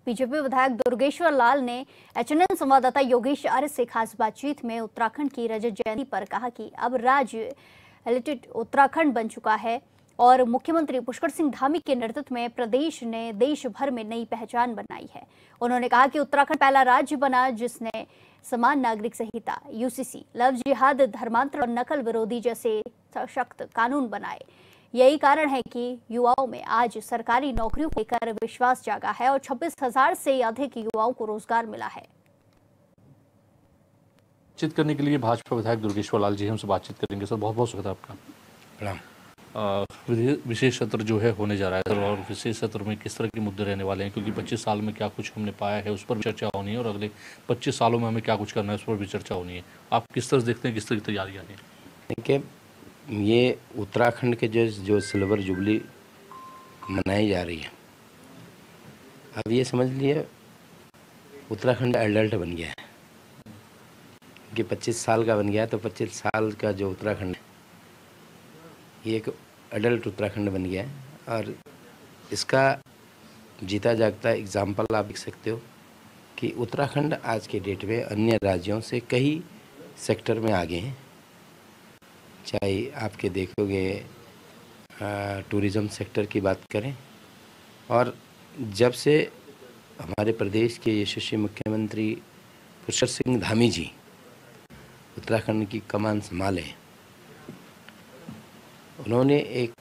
BJP विधायक दुर्गेश्वर लाल ने HNN संवाददाता योगेश आर्य से खास बातचीत में उत्तराखंड की रजत जयंती पर कहा कि अब राज्य एलिटेड उत्तराखंड बन चुका है और मुख्यमंत्री पुष्कर सिंह धामी के नेतृत्व में प्रदेश ने देश भर में नई पहचान बनाई है। उन्होंने कहा कि उत्तराखंड पहला राज्य बना जिसने समान नागरिक संहिता, यूसीसी, लव जिहाद, धर्मांतरण और नकल विरोधी जैसे सशक्त कानून बनाए। यही कारण है कि युवाओं में आज सरकारी नौकरियों को लेकर विश्वास जागा है और 26,000 से अधिक युवाओं को रोजगार मिला है। बातचीत करने के लिए भाजपा विधायक दुर्गेश्वर लाल जी हमसे बातचीत करेंगे। सर, बहुत बहुत स्वागत है आपका। प्रणाम। विशेष सत्र जो है होने जा रहा है सर, और विशेष सत्र में किस तरह के मुद्दे रहने वाले हैं, क्योंकि 25 साल में क्या कुछ हमने पाया है उस पर भी चर्चा होनी है और अगले 25 सालों में हमें क्या कुछ करना है उस पर भी चर्चा होनी है। आप किस तरह से देखते हैं, किस तरह की तैयारियाँ हैं? देखिए, ये उत्तराखंड के जो सिल्वर जुबली मनाई जा रही है, अब ये समझ लिए उत्तराखंड एडल्ट बन गया है कि 25 साल का बन गया है। तो 25 साल का जो उत्तराखंड है ये एक एडल्ट उत्तराखंड बन गया है और इसका जीता जागता एग्जाम्पल आप देख सकते हो कि उत्तराखंड आज के डेट में अन्य राज्यों से कई सेक्टर में आगे हैं। चाहे आपके देखोगे टूरिज़्म सेक्टर की बात करें, और जब से हमारे प्रदेश के यशस्वी मुख्यमंत्री पुष्कर सिंह धामी जी उत्तराखंड की कमान संभाले, उन्होंने एक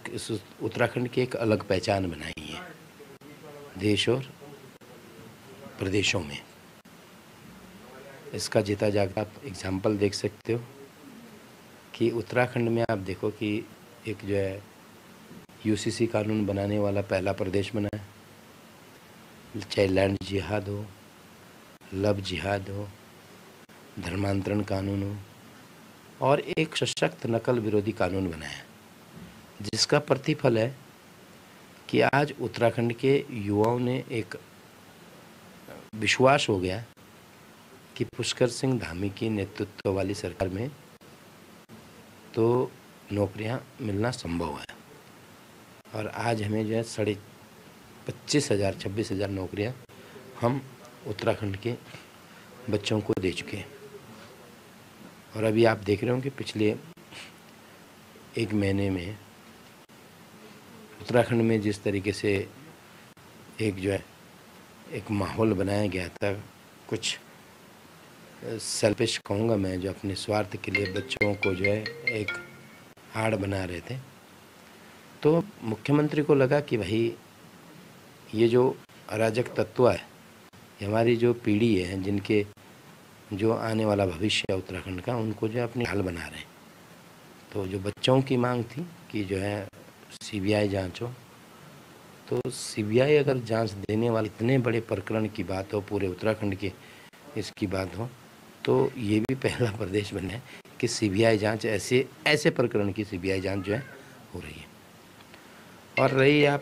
उत्तराखंड की एक अलग पहचान बनाई है देश और प्रदेशों में। इसका जीता जागता आप एग्जाम्पल देख सकते हो कि उत्तराखंड में आप देखो कि एक जो है यूसीसी कानून बनाने वाला पहला प्रदेश बना है। चाहे लैंड जिहाद हो, लव जिहाद हो, धर्मांतरण कानून हो, और एक सशक्त नकल विरोधी कानून बना है, जिसका प्रतिफल है कि आज उत्तराखंड के युवाओं ने एक विश्वास हो गया कि पुष्कर सिंह धामी की नेतृत्व वाली सरकार में तो नौकरियां मिलना संभव है। और आज हमें जो है 26,000 नौकरियां हम उत्तराखंड के बच्चों को दे चुके हैं। और अभी आप देख रहे हो कि पिछले एक महीने में उत्तराखंड में जिस तरीके से एक जो है एक माहौल बनाया गया था, कुछ सेल्फिश कहूँगा मैं, जो अपने स्वार्थ के लिए बच्चों को जो है एक हाड़ बना रहे थे, तो मुख्यमंत्री को लगा कि भाई ये जो अराजक तत्व है, हमारी जो पीढ़ी है, जिनके जो आने वाला भविष्य है उत्तराखंड का, उनको जो है अपनी हाल बना रहे हैं। तो जो बच्चों की मांग थी कि जो है सीबीआई जांच हो, तो सीबीआई अगर जांच देने वाले इतने बड़े प्रकरण की बात हो, पूरे उत्तराखंड के इसकी बात हो, तो ये भी पहला प्रदेश बना है कि सीबीआई जांच ऐसे प्रकरण की सीबीआई जांच जो है हो रही है। और रही आप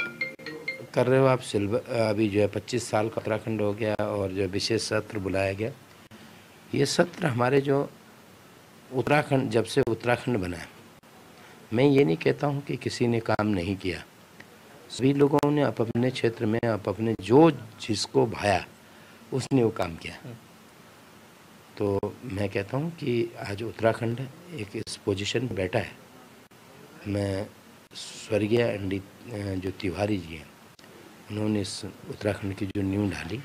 कर रहे हो आप अभी जो है 25 साल का उत्तराखंड हो गया और जो विशेष सत्र बुलाया गया, ये सत्र हमारे जो उत्तराखंड, जब से उत्तराखंड बना है, मैं ये नहीं कहता हूँ कि किसी ने काम नहीं किया, सभी लोगों ने अपने क्षेत्र में अपने जो जिसको भाया उसने वो काम किया। तो मैं कहता हूँ कि आज उत्तराखंड एक इस पोजीशन पर बैठा है। मैं स्वर्गीय पंडित जो तिवारी जी हैं, उन्होंने इस उत्तराखंड की जो नींव ढाली,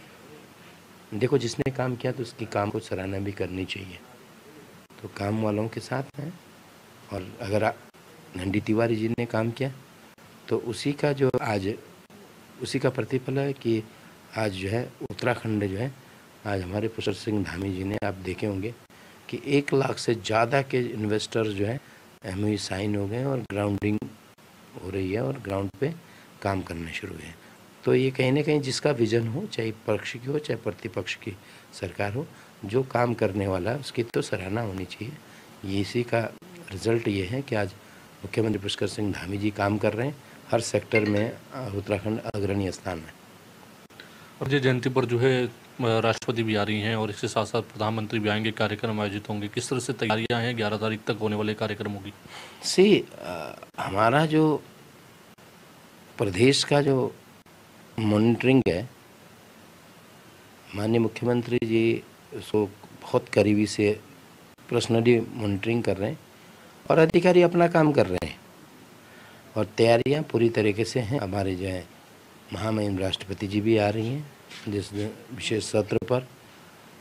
देखो जिसने काम किया तो उसकी काम को सराहना भी करनी चाहिए। तो काम वालों के साथ हैं, और अगर पंडित तिवारी जी ने काम किया तो उसी का जो आज उसी का प्रतिफल है कि आज जो है उत्तराखंड जो है, आज हमारे पुष्कर सिंह धामी जी ने, आप देखे होंगे कि 1 लाख से ज़्यादा के इन्वेस्टर जो है एमओयू साइन हो गए और ग्राउंडिंग हो रही है और ग्राउंड पे काम करने शुरू हुए हैं। तो ये कहीं ना कहीं जिसका विजन हो, चाहे पक्ष की हो चाहे प्रतिपक्ष की सरकार हो, जो काम करने वाला है उसकी तो सराहना होनी चाहिए। ये इसी का रिजल्ट ये है कि आज मुख्यमंत्री पुष्कर सिंह धामी जी काम कर रहे हैं, हर सेक्टर में उत्तराखंड अग्रणी स्थान है। और ये जयंती पर जो है राष्ट्रपति भी आ रही हैं और इसके साथ साथ प्रधानमंत्री भी आएंगे, कार्यक्रम आयोजित होंगे। किस तरह से तैयारियां हैं 11 तारीख तक होने वाले कार्यक्रमों की? हमारा जो प्रदेश का जो मॉनिटरिंग है माननीय मुख्यमंत्री जी उसको बहुत करीबी से पर्सनली मॉनिटरिंग कर रहे हैं और अधिकारी अपना काम कर रहे हैं और तैयारियां पूरी तरीके से हैं। हमारे जो है महामहिम राष्ट्रपति जी भी आ रही हैं जिस विशेष सत्र पर,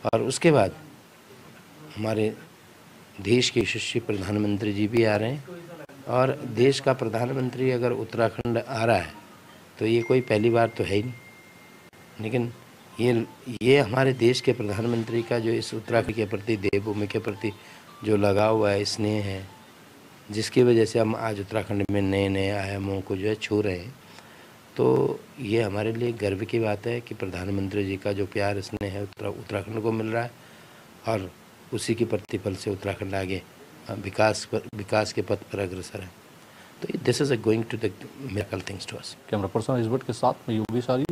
और उसके बाद हमारे देश के यशस्वी प्रधानमंत्री जी भी आ रहे हैं। और देश का प्रधानमंत्री अगर उत्तराखंड आ रहा है तो ये कोई पहली बार तो है ही नहीं, लेकिन ये हमारे देश के प्रधानमंत्री का जो इस उत्तराखंड के प्रति, देवभूमि के प्रति जो लगाव हुआ है, स्नेह है, जिसकी वजह से हम आज उत्तराखंड में नए नए आयामों को जो है छू रहे हैं। तो ये हमारे लिए गर्व की बात है कि प्रधानमंत्री जी का जो प्यार स्नेह है उत्तराखंड को मिल रहा है और उसी के प्रतिफल से उत्तराखंड आगे विकास के पथ पर अग्रसर है। तो this is going to the miracle things to us. Camera person इस के साथ में योगेश आर्य,